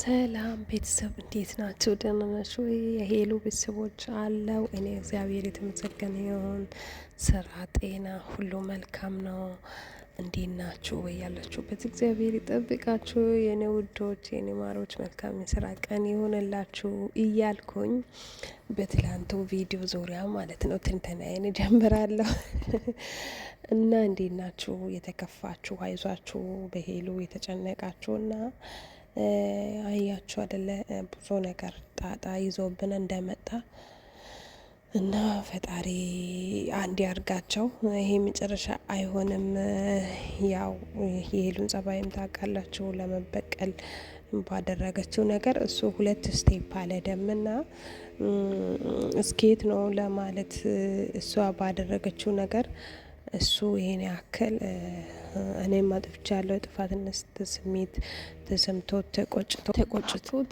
ሰላም ቤተሰብ እንዴት ናችሁ? ደህና ናችሁ ወይ? የሄሉ ቤተሰቦች አለው። እኔ እግዚአብሔር የተመሰገነ ይሁን። ስራ፣ ጤና ሁሉ መልካም ነው። እንዴት ናችሁ ወይ? ያላችሁበት እግዚአብሔር ይጠብቃችሁ። የኔ ውዶች፣ የኔ ማሮች መልካም የስራ ቀን ይሆንላችሁ እያልኩኝ በትላንቱ ቪዲዮ ዙሪያ ማለት ነው ትንተናዬን ጀምራለሁ። እና እንዴት ናችሁ? የተከፋችሁ አይዟችሁ፣ በሄሉ የተጨነቃችሁና አያችሁ አይደለ ብዙ ነገር ጣጣ ይዞብን እንደመጣ እና ፈጣሪ አንድ ያርጋቸው። ይሄ መጨረሻ አይሆንም። ያው የሄሉን ጸባይም ታውቃላችሁ፣ ለመበቀል ባደረገችው ነገር እሱ ሁለት ስቴፕ አልሄደምና እስኬት ነው ለማለት እሷ ባደረገችው ነገር እሱ ይሄን ያክል እኔም አጥፍቻለሁ ጥፋትነት ስሜት ተሰምቶት ተቆጭቶት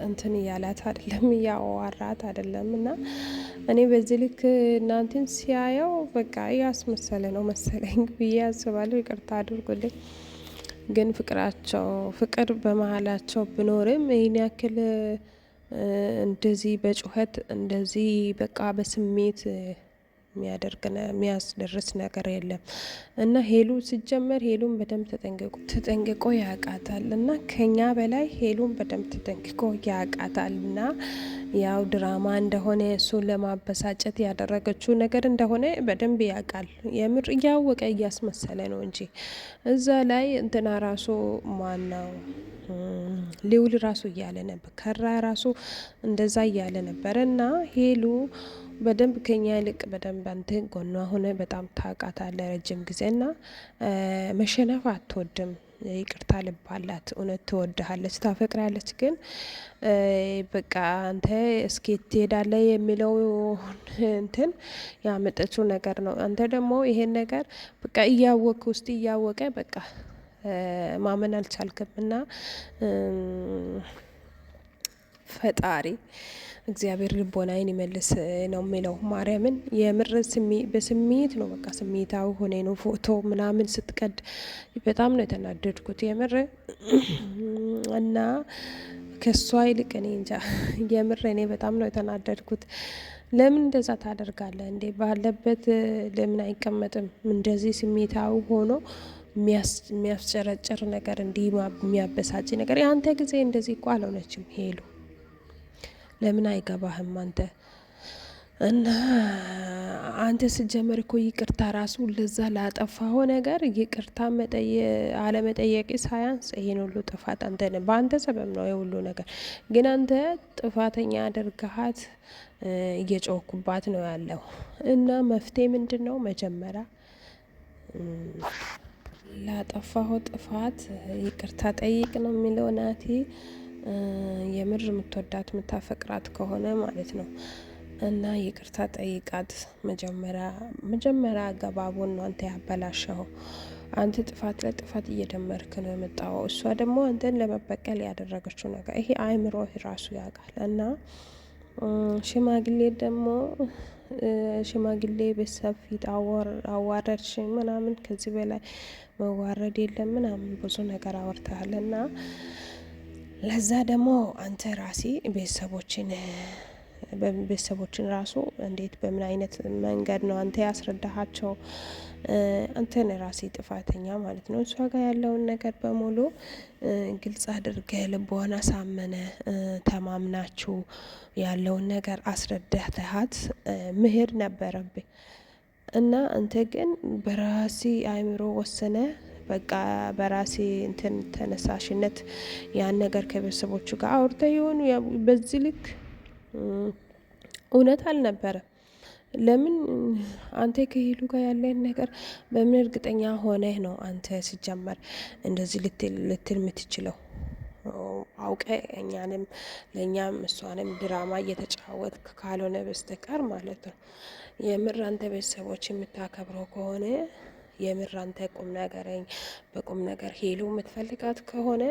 እንትን እያላት አይደለም፣ እያዋራት አይደለም። እና እኔ በዚህ ልክ እናንተን ሲያየው በቃ ያስመሰለ ነው መሰለኝ ብዬ አስባለሁ። ይቅርታ አድርጉልኝ። ግን ፍቅር በመሀላቸው ብኖርም ይህን ያክል እንደዚህ በጩኸት እንደዚህ በቃ በስሜት የሚያስደርስ ነገር የለም። እና ሄሉ ሲጀመር ሄሉን በደንብ ተጠንቅቆ ያውቃታል። እና ከኛ በላይ ሄሉን በደንብ ተጠንቅቆ ያውቃታል። እና ያው ድራማ እንደሆነ እሱን ለማበሳጨት ያደረገችው ነገር እንደሆነ በደንብ ያውቃል። የምር እያወቀ እያስመሰለ ነው እንጂ እዛ ላይ እንትና ራሱ ማናው ሊውል ራሱ እያለ ነበር፣ ከራ ራሱ እንደዛ እያለ ነበር። እና ሄሉ በደንብ ከኛ ይልቅ በደንብ አንተ ጎኗ ሆነ በጣም ታውቃታለህ ረጅም ጊዜ። እና መሸነፍ አትወድም። ይቅርታ ልብ አላት። እውነት ትወድሃለች፣ ታፈቅራለች። ግን በቃ አንተ እስኪ ትሄዳለህ የሚለው እንትን ያመጠችው ነገር ነው። አንተ ደግሞ ይሄን ነገር በቃ እያወቅ ውስጥ እያወቀ በቃ ማመን አልቻልክም። እና ፈጣሪ እግዚአብሔር ልቦናዬን ይመልስ ነው የሚለው። ማርያምን የምር በስሜት ነው በቃ ስሜታዊ ሆኔ ነው ፎቶ ምናምን ስትቀድ በጣም ነው የተናደድኩት የምር። እና ከሷ ይልቅ እኔ እንጃ የምር እኔ በጣም ነው የተናደድኩት። ለምን እንደዛ ታደርጋለህ እንዴ? ባለበት ለምን አይቀመጥም? እንደዚህ ስሜታዊ ሆኖ የሚያስጨረጭር ነገር እንዲህ የሚያበሳጭ ነገር የአንተ ጊዜ እንደዚህ እኮ አልሆነችም ሄሉ። ለምን አይገባህም አንተ? እና አንተ ስትጀምር እኮ ይቅርታ ራሱ ለዛ ላጠፋው ነገር ይቅርታ አለመጠየቅ ሳያንስ ይሄን ሁሉ ጥፋት አንተ ነህ። በአንተ ሰበብ ነው የሁሉ ነገር። ግን አንተ ጥፋተኛ አድርገሃት እየጮኩባት ነው ያለው። እና መፍትሄ ምንድን ነው? መጀመሪያ ላጠፋው ጥፋት ይቅርታ ጠይቅ ነው የሚለው ናቲ። የምር የምትወዳት የምታፈቅራት ከሆነ ማለት ነው። እና ይቅርታ ጠይቃት። መጀመሪያ አገባቡን ነው አንተ ያበላሸው። አንተ ጥፋት ለጥፋት እየደመርክ ነው የመጣው። እሷ ደግሞ አንተን ለመበቀል ያደረገችው ነገር ይሄ አእምሮ ራሱ ያውቃል። እና ሽማግሌ ደግሞ ሽማግሌ ቤተሰብ ፊት አዋረድሽ ምናምን፣ ከዚህ በላይ መዋረድ የለም ምናምን ብዙ ነገር አወርተሃል። እና ለዛ ደግሞ አንተ ራሴ ቤተሰቦችን ራሱ እንዴት በምን አይነት መንገድ ነው አንተ ያስረዳሃቸው? አንተን ራሴ ጥፋተኛ ማለት ነው። እሷ ጋር ያለውን ነገር በሙሉ ግልጽ አድርገህ ልቧን አሳመነ ተማምናችሁ ያለውን ነገር አስረዳተሃት መሄድ ነበረብኝ። እና አንተ ግን በራሴ አእምሮ ወሰነ በቃ በራሴ እንትን ተነሳሽነት ያን ነገር ከቤተሰቦቹ ጋር አውርተ የሆኑ በዚህ ልክ እውነት አልነበረም። ለምን አንተ ከሄሉ ጋር ያለን ነገር በምን እርግጠኛ ሆነህ ነው አንተ ሲጀመር እንደዚህ ልትል የምትችለው? አውቀ ለእኛም እሷንም ድራማ እየተጫወትክ ካልሆነ በስተቀር ማለት ነው። የምር አንተ ቤተሰቦች የምታከብረው ከሆነ የምር አንተ በቁም ነገር ሄሉ የምትፈልጋት ከሆነ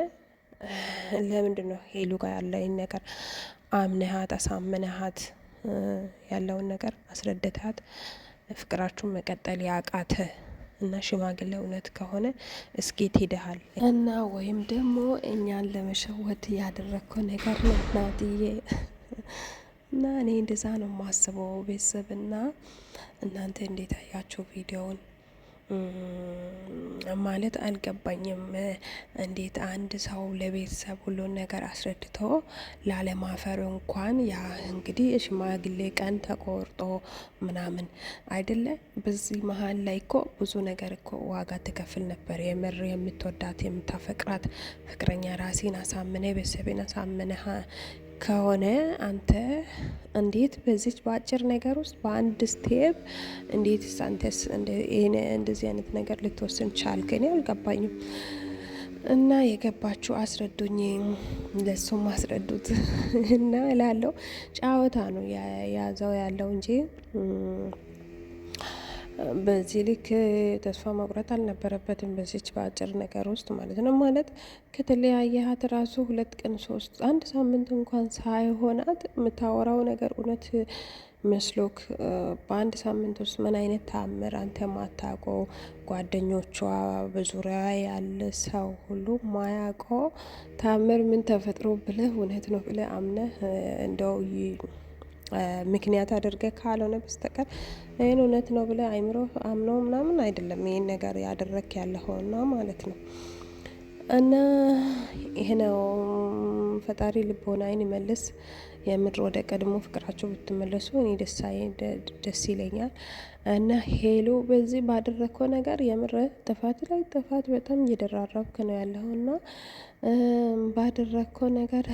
ለምንድን ነው ሄሉ ጋር ያለኝ ነገር አምነሃት አሳምነሃት ያለውን ነገር አስረድተሃት ፍቅራችሁን መቀጠል ያቃተ? እና ሽማግሌ እውነት ከሆነ እስኬት ሄደሃል እና ወይም ደግሞ እኛን ለመሸወድ ያደረግከው ነገር ነው ናትዬ። እና እኔ እንደዛ ነው የማስበው። ቤተሰብና እናንተ እንዴት አያችሁ ቪዲዮውን? ማለት አልገባኝም። እንዴት አንድ ሰው ለቤተሰብ ሁሉን ነገር አስረድቶ ላለማፈር እንኳን ያ እንግዲህ የሽማግሌ ቀን ተቆርጦ ምናምን አይደለ? በዚህ መሀል ላይ እኮ ብዙ ነገር እኮ ዋጋ ትከፍል ነበር። የምር የምትወዳት የምታፈቅራት ፍቅረኛ ራሴን አሳምነ ቤተሰቤን አሳምነ ከሆነ አንተ እንዴት በዚች በአጭር ነገር ውስጥ በአንድ ስቴፕ እንዴት አንተስ እንደዚህ አይነት ነገር ልትወስን ቻልክ? እኔ አልገባኝም። እና የገባችሁ አስረዱኝ፣ ለሱም አስረዱት እና እላለሁ። ጨዋታ ነው ያዘው ያለው እንጂ በዚህ ልክ ተስፋ መቁረጥ አልነበረበትም። በዚች በአጭር ነገር ውስጥ ማለት ነው። ማለት ከተለያየሃት ራሱ 2 ቀን 1 ሳምንት እንኳን ሳይሆናት የምታወራው ነገር እውነት መስሎክ በአንድ ሳምንት ውስጥ ምን አይነት ታምር አንተ ማታውቀው ጓደኞቿ በዙሪያ ያለ ሰው ሁሉ ማያውቀው ታምር ምን ተፈጥሮ ብለህ እውነት ነው ብለህ አምነህ እንደው ምክንያት አድርገ ካልሆነ በስተቀር ይህን እውነት ነው ብለ አይምሮ አምኖ ምናምን አይደለም ይህን ነገር ያደረክ ያለኸውና ማለት ነው። እና ይሄ ነው። ፈጣሪ ልቦናዬን ይመልስ። የምድር ወደ ቀድሞ ፍቅራቸው ብትመለሱ እኔ ደስ ይለኛል። እና ሄሉ በዚህ ባደረግከው ነገር የምር ጥፋት ላይ ጥፋት በጣም እየደራረብክ ነው ያለውና ባደረግከው ነገር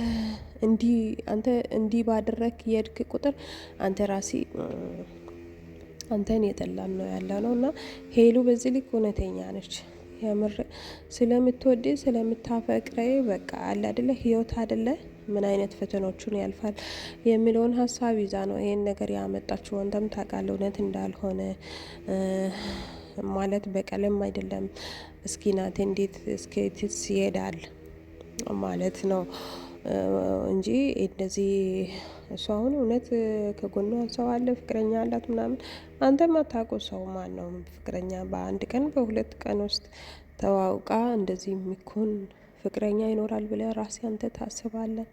አንተ እንዲህ ባደረግ የሄድክ ቁጥር አንተ ራሲ አንተን የጠላን ነው ያለ ነው። እና ሄሉ በዚህ ልክ እውነተኛ ነች። የምር ስለምትወድ ስለምታፈቅረ በቃ አለ አይደለ ህይወት አይደለ ምን አይነት ፈተኖቹን ያልፋል የሚለውን ሀሳብ ይዛ ነው ይሄን ነገር ያመጣችው። ወንተም ታውቃለህ እውነት እንዳልሆነ ማለት በቀለም አይደለም። እስኪ ናት እንዴት እስከትስ ይሄዳል ማለት ነው እንጂ እንደዚህ እሷ አሁን እውነት ከጎኗ ሰው አለ ፍቅረኛ አላት ምናምን አንተ ማታውቀው ሰው ማን ነው? ፍቅረኛ በአንድ ቀን በ2 ቀን ውስጥ ተዋውቃ እንደዚህ የሚኮን ፍቅረኛ ይኖራል ብለህ ራሴ አንተ ታስባለህ?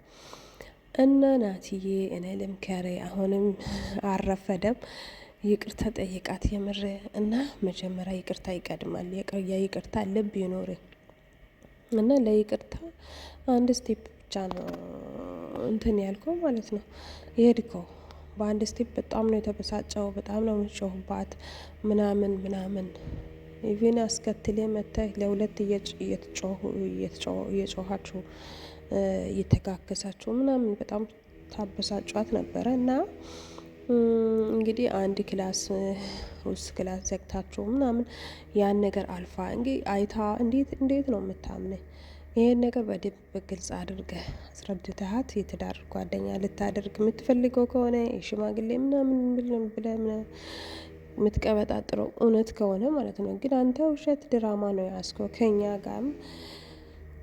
እና ናትዬ እኔ ልምከር፣ አሁንም አረፈደም። ይቅርታ ጠይቃት የምር እና መጀመሪያ ይቅርታ ይቀድማል። የይቅርታ ልብ ይኖር እና ለይቅርታ አንድ ስቴፕ ብቻ ነው እንትን ያልከው ማለት ነው የሄድከው። በአንድ ስቴፕ በጣም ነው የተበሳጨው። በጣም ነው የምትጮህባት ምናምን ምናምን ኢቭን አስከትሌ መተህ ለሁለት እየጮኋችሁ እየተካከሳችሁ ምናምን በጣም ታበሳጫት ነበረ። እና እንግዲህ አንድ ክላስ ውስጥ ክላስ ዘግታችሁ ምናምን ያን ነገር አልፋ እንግዲህ አይታ እንዴት ነው የምታምነኝ? ይሄን ነገር በደንብ በግልጽ አድርገህ አስረድተሃት የትዳር ጓደኛ ልታደርግ የምትፈልገው ከሆነ የሽማግሌ ምናምን ብለህ የምትቀበጣጥረው እውነት ከሆነ ማለት ነው። ግን አንተ ውሸት ድራማ ነው ያስከው ከኛ ጋርም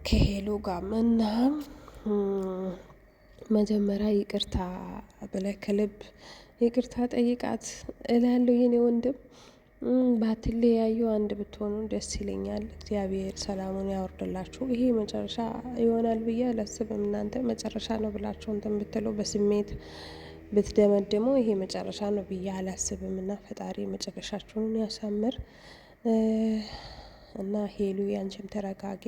ከሄሎ ጋርም እና መጀመሪያ ይቅርታ ብለህ ከልብ ይቅርታ ጠይቃት እላለሁ የኔ ወንድም። ባትለያዩ አንድ ብትሆኑ ደስ ይለኛል። እግዚአብሔር ሰላሙን ያወርድላችሁ። ይሄ መጨረሻ ይሆናል ብዬ አላስብም። እናንተ መጨረሻ ነው ብላችሁ እንትን ብትለው በስሜት ብትደመድሙ ይሄ መጨረሻ ነው ብዬ አላስብም። እና ፈጣሪ መጨረሻችሁን ያሳምር። እና ሄሉ ያንቺም ተረጋጊ።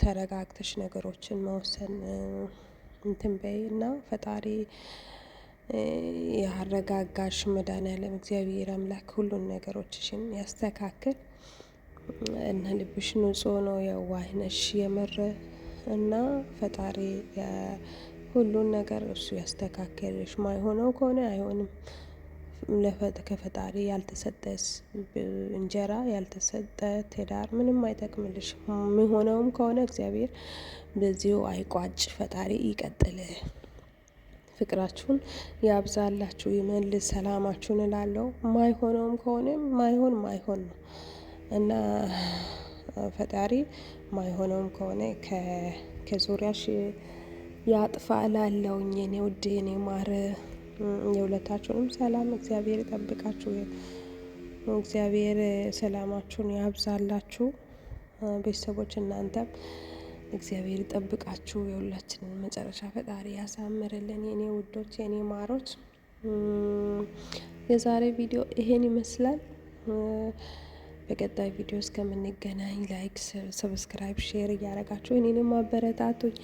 ተረጋግተሽ ነገሮችን መወሰን እንትን በይ እና ፈጣሪ ያረጋጋሽ። መድኃኒዓለም እግዚአብሔር አምላክ ሁሉን ነገሮችሽን ያስተካክል እና ልብሽ ንጹህ ነው፣ የዋህ ነሽ የምር እና ፈጣሪ ሁሉን ነገር እሱ ያስተካክልሽ። ማይሆነው ከሆነ አይሆንም። ከፈጣሪ ያልተሰጠስ እንጀራ ያልተሰጠ ትዳር ምንም አይጠቅምልሽ። የሚሆነውም ከሆነ እግዚአብሔር በዚሁ አይቋጭ። ፈጣሪ ይቀጥል። ፍቅራችሁን ያብዛላችሁ፣ ይመልስ ሰላማችሁን እላለሁ። ማይሆነውም ከሆነ ማይሆን ነው እና ፈጣሪ ማይሆነውም ከሆነ ከዙሪያሽ ያጥፋ እላለሁኝ። የኔ ውድ፣ የኔ ማር፣ የሁለታችሁንም ሰላም እግዚአብሔር ይጠብቃችሁ። እግዚአብሔር ሰላማችሁን ያብዛላችሁ ቤተሰቦች፣ እናንተም እግዚአብሔር ይጠብቃችሁ። የሁላችንን መጨረሻ ፈጣሪ ያሳምርልን የኔ ውዶች፣ የኔ ማሮች። የዛሬ ቪዲዮ ይሄን ይመስላል። በቀጣይ ቪዲዮ እስከምንገናኝ ላይክ፣ ሰብስክራይብ፣ ሼር እያደረጋችሁ እኔንም አበረታቱኝ።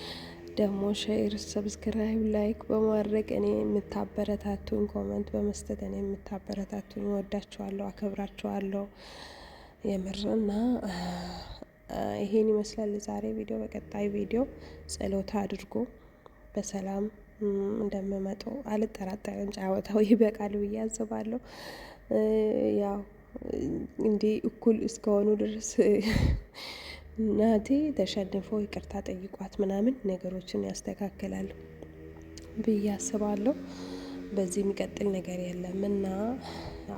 ደግሞ ሼር፣ ሰብስክራይብ፣ ላይክ በማድረግ እኔ የምታበረታቱኝ፣ ኮመንት በመስጠት እኔ የምታበረታቱኝ፣ ወዳችኋለሁ፣ አከብራችኋለሁ የምርና ይሄን ይመስላል የዛሬ ቪዲዮ። በቀጣይ ቪዲዮ ጸሎት አድርጎ በሰላም እንደምመጡ አልጠራጠርም። ጫወታው ይበቃል ብዬ አስባለሁ። ያው እንዲህ እኩል እስከሆኑ ድረስ እናቴ ተሸንፎ ይቅርታ ጠይቋት ምናምን ነገሮችን ያስተካክላል ብዬ አስባለሁ። በዚህ የሚቀጥል ነገር የለም እና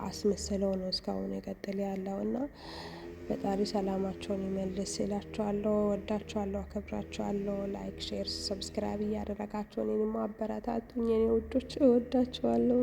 አስመስለው ነው እስካሁን የቀጥል ያለው እና ፈጣሪ ሰላማቸውን ይመልስ እላችኋለሁ። ወዳችኋለሁ፣ አከብራችኋለሁ። ላይክ፣ ሼር፣ ሰብስክራይብ እያደረጋችሁ እኔንም አበረታቱኝ የኔ ውዶች። እወዳችኋለሁ።